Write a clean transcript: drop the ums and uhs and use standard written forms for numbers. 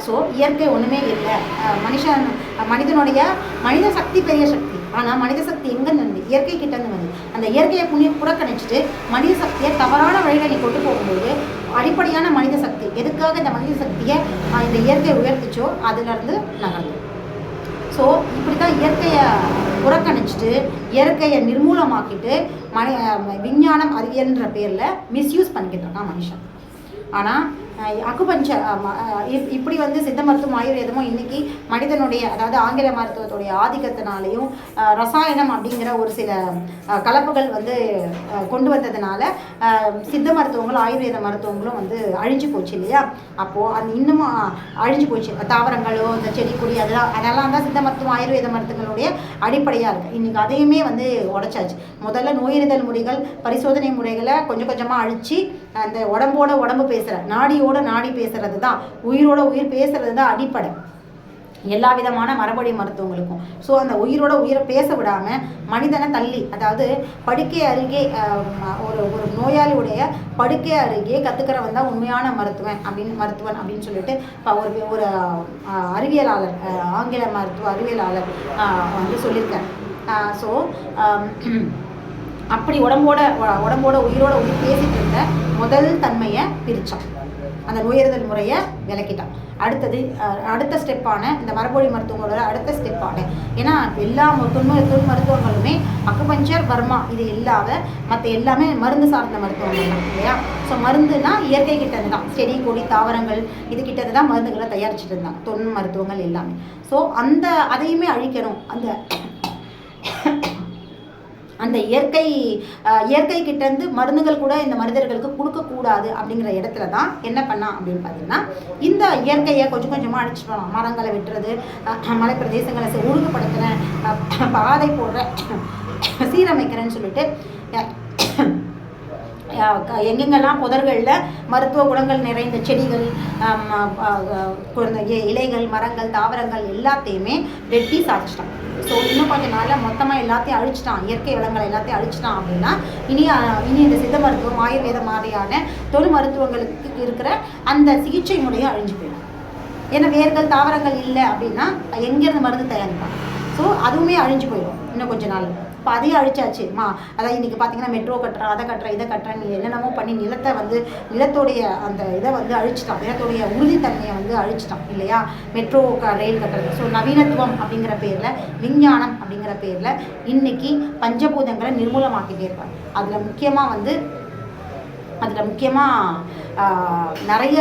So இயற்கை ஒன்றுமே இல்லை. மனிதனுடைய மனித சக்தி பெரிய சக்தி. ஆனால் மனித சக்தி எங்கேருந்து வந்து இயற்கை கிட்டேருந்து வந்து அந்த இயற்கையை புறக்கணிச்சிட்டு மனித சக்தியை தவறான வழிகளை கொண்டு போகும்போது அடிப்படையான மனித சக்தி எதுக்காக இந்த மனித சக்தியை இந்த இயற்கையை உயர்த்திச்சோ அதுலேருந்து நகர்ந்து. ஸோ இப்படி தான் இயற்கையை புறக்கணிச்சிட்டு இயற்கையை நிர்மூலமாக்கிட்டு விஞ்ஞானம் அறிவியல்ன்ற பேரில் மிஸ்யூஸ் பண்ணிக்கிட்டு இருக்கான் மனுஷன். ஆனால் அக்குபஞ்சர் இப்படி வந்து சித்த மருத்துவம் ஆயுர்வேதமும் இன்றைக்கி மனிதனுடைய அதாவது ஆங்கில மருத்துவத்துடைய ஆதிக்கத்தினாலையும் ரசாயனம் அப்படிங்கிற ஒரு சில கலப்புகள் வந்து கொண்டு வந்ததுனால சித்த மருத்துவங்களும் ஆயுர்வேத மருத்துவங்களும் வந்து அழிஞ்சு போச்சு இல்லையா. அப்போது அது இன்னமும் அழிஞ்சு போச்சு. தாவரங்களோ இந்த செடி கொடி அதெல்லாம் தான் சித்த மருத்துவம் ஆயுர்வேத மருத்துவங்களுடைய அடிப்படையாக இருக்குது. இன்றைக்கி அதையுமே வந்து உடைச்சாச்சு. முதல்ல நோயறிதல் முறைகள் பரிசோதனை முறைகளை கொஞ்சம் கொஞ்சமாக அழித்து அந்த உடம்போட உடம்பு பேசுகிற நாடியோட நாடி பேசுறது தான் உயிரோட உயிர் பேசுறது தான் அடிப்படை எல்லா விதமான மரபடி மருத்துவங்களுக்கும். ஸோ அந்த உயிரோட உயிரை பேச விடாமல் மனிதனை தள்ளி அதாவது படுக்கை அருகே ஒரு நோயாளியுடைய படுக்கை அருகே கற்றுக்கிறவன் தான் உண்மையான மருத்துவன் அப்படின்னு சொல்லிட்டு இப்போ ஒரு அறிவியலாளர் ஆங்கில மருத்துவ அறிவியலாளர் வந்து சொல்லியிருக்கார். ஸோ அப்படி உடம்போட உயிரோட உயிர் பேசிட்டு இருந்த முதல் தன்மையை பிரித்தான். அந்த நோயறிதல் முறையை விளக்கிட்டான். அடுத்த ஸ்டெப்பான இந்த மரபொழி மருத்துவங்களோட அடுத்த ஸ்டெப்பான ஏன்னா எல்லா தொன் மருத்துவங்களுமே அக்குபஞ்சர் பர்மா இது இல்லாத மற்ற எல்லாமே மருந்து சார்ந்த மருத்துவங்கள் தான் இல்லையா. ஸோ மருந்துனா இயற்கை கிட்டது தான் செடி கொடி தாவரங்கள் இது கிட்டது தான் மருந்துகளை தயாரிச்சுட்டு இருந்தாங்க தொன் மருத்துவங்கள் எல்லாமே. ஸோ அதையுமே அழிக்கணும். அந்த இயற்கை கிட்டேருந்து மருந்துகள் கூட இந்த மனிதர்களுக்கு கொடுக்கக்கூடாது அப்படிங்கிற இடத்துல தான் என்ன பண்ணான் அப்படின்னு பார்த்தீங்கன்னா இந்த இயற்கையை கொஞ்சம் கொஞ்சமாக அழிச்சிட்டு போகலாம். மரங்களை வெட்டுறது, மலை பிரதேசங்களை ஒழுங்குபடுத்துகிறேன், பாதை போடுறேன், சீரமைக்கிறேன்னு சொல்லிட்டு எங்கெங்கெல்லாம் புதர்களில் மருத்துவ குணங்கள் நிறைந்த செடிகள் இலைகள் மரங்கள் தாவரங்கள் எல்லாத்தையுமே வெட்டி சாதிச்சிட்டான். ஸோ இன்னும் கொஞ்சம் நாளில் மொத்தமாக எல்லாத்தையும் அழிச்சிட்டான், இயற்கை வளங்களை எல்லாத்தையும் அழிச்சிட்டான் அப்படின்னா இனி இந்த சித்த மருத்துவம் ஆயுர்வேத மாதிரியான தொழில் மருத்துவங்களுக்கு இருக்கிற அந்த சிகிச்சை முறையும் அழிஞ்சு போயிடும். ஏன்னா வேர்கள் தாவரங்கள் இல்லை அப்படின்னா எங்கேருந்து மருந்து தயாரிப்பாங்க. ஸோ அதுவுமே அழிஞ்சு போயிடும் இன்னும் கொஞ்சம் நாள். இப்போ அதையும் அழிச்சாச்சு அதாவது இன்றைக்கி பார்த்தீங்கன்னா மெட்ரோ கட்டுறேன் அதை கட்டுறேன் இதை கட்டுறேன் என்னென்னமோ பண்ணி நிலத்தோடைய அந்த இதை வந்து அழிச்சிட்டான். நிலத்தோடைய உறுதித்தன்மையை வந்து அழிச்சிட்டான் இல்லையா மெட்ரோ ரயில் கட்டுறது. ஸோ நவீனத்துவம் அப்படிங்கிற பேரில் விஞ்ஞானம் அப்படிங்கிற பேரில் இன்றைக்கி பஞ்சபூதங்களை நிர்மூலமாக்கிட்டே இருப்பாங்க. அதில் முக்கியமாக நிறைய